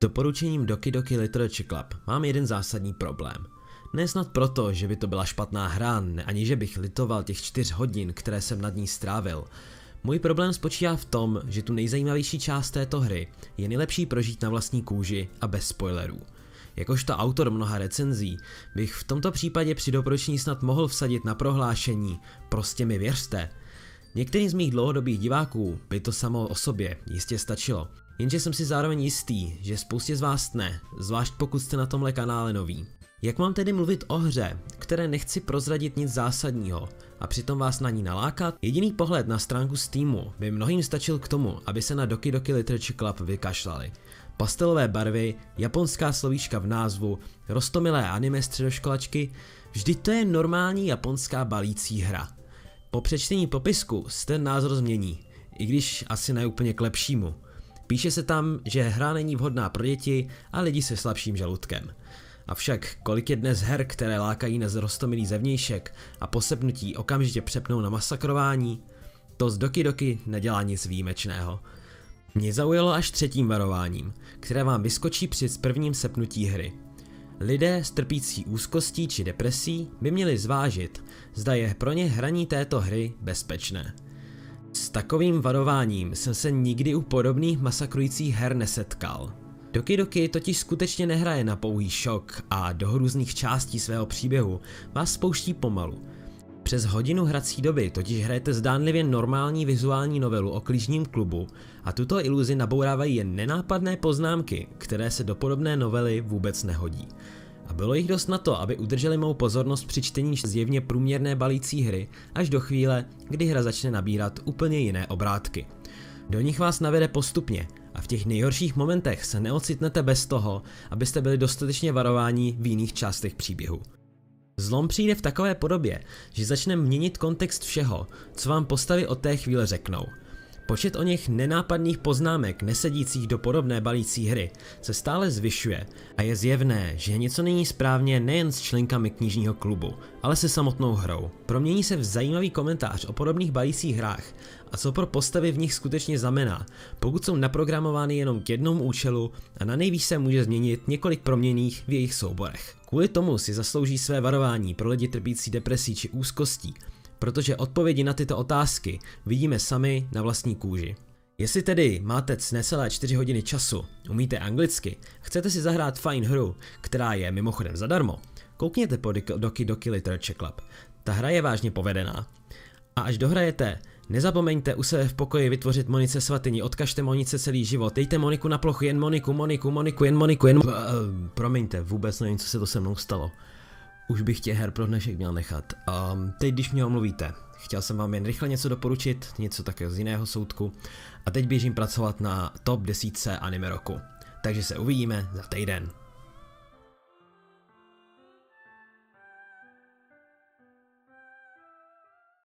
Doporučením Doki Doki Literature Club mám jeden zásadní problém. Ne snad proto, že by to byla špatná hra, ani že bych litoval těch 4 hodin, které jsem nad ní strávil. Můj problém spočívá v tom, že tu nejzajímavější část této hry je nejlepší prožít na vlastní kůži a bez spoilerů. Jakožto autor mnoha recenzí bych v tomto případě při doporučení snad mohl vsadit na prohlášení "prostě mi věřte". Některým z mých dlouhodobých diváků by to samo o sobě jistě stačilo, jenže jsem si zároveň jistý, že spoustě z vás ne, zvlášť pokud jste na tomhle kanále noví. Jak mám tedy mluvit o hře, které nechci prozradit nic zásadního a přitom vás na ní nalákat? Jediný pohled na stránku Steamu by mnohým stačil k tomu, aby se na Doki Doki Literature Club vykašlali. Pastelové barvy, japonská slovíčka v názvu, roztomilé anime středoškolačky, vždyť to je normální japonská balící hra. Po přečtení popisku se ten názor změní, i když asi ne úplně k lepšímu. Píše se tam, že hra není vhodná pro děti a lidi se slabším žaludkem. Avšak kolik je dnes her, které lákají na roztomilý zevnějšek a po sepnutí okamžitě přepnou na masakrování? To z Doki Doki nedělá nic výjimečného. Mě zaujalo až 3. varováním, které vám vyskočí při prvním sepnutí hry. Lidé strpící úzkostí či depresí by měli zvážit, zda je pro ně hraní této hry bezpečné. S takovým varováním jsem se nikdy u podobných masakrujících her nesetkal. Doki Doki totiž skutečně nehraje na pouhý šok a do různých částí svého příběhu vás spouští pomalu. Přes hodinu hrací doby totiž hrajete zdánlivě normální vizuální novelu o kližním klubu a tuto iluzi nabourávají jen nenápadné poznámky, které se do podobné novely vůbec nehodí. A bylo jich dost na to, aby udrželi mou pozornost při čtení zjevně průměrné balící hry až do chvíle, kdy hra začne nabírat úplně jiné obrátky. Do nich vás navede postupně a v těch nejhorších momentech se neocitnete bez toho, abyste byli dostatečně varováni v jiných částech příběhu. Zlom přijde v takové podobě, že začne měnit kontext všeho, co vám postavy od té chvíle řeknou. Počet o něch nenápadných poznámek nesedících do podobné balící hry se stále zvyšuje a je zjevné, že něco není správně nejen s členkami knižního klubu, ale se samotnou hrou. Promění se v zajímavý komentář o podobných balících hrách a co pro postavy v nich skutečně znamená, pokud jsou naprogramovány jenom k jednomu účelu a na nejvýš se může změnit několik proměnných v jejich souborech. Kvůli tomu si zaslouží své varování pro lidi trpící depresí či úzkostí, protože odpovědi na tyto otázky vidíme sami na vlastní kůži. Jestli tedy máte necelé 4 hodiny času, umíte anglicky, chcete si zahrát fajn hru, která je mimochodem zadarmo, koukněte po Doki Doki Literature Club. Ta hra je vážně povedená. A až dohrajete, nezapomeňte u sebe v pokoji vytvořit Monice svatyni, odkažte Monice celý život, dejte Moniku na plochu, jen Moniku. Promiňte, vůbec nevím, co se to se mnou stalo. Už bych tě her pro dnešek měl nechat. Teď když mě omluvíte, chtěl jsem vám jen rychle něco doporučit, něco takého z jiného soudku a teď běžím pracovat na top 10 anime roku. Takže se uvidíme za týden.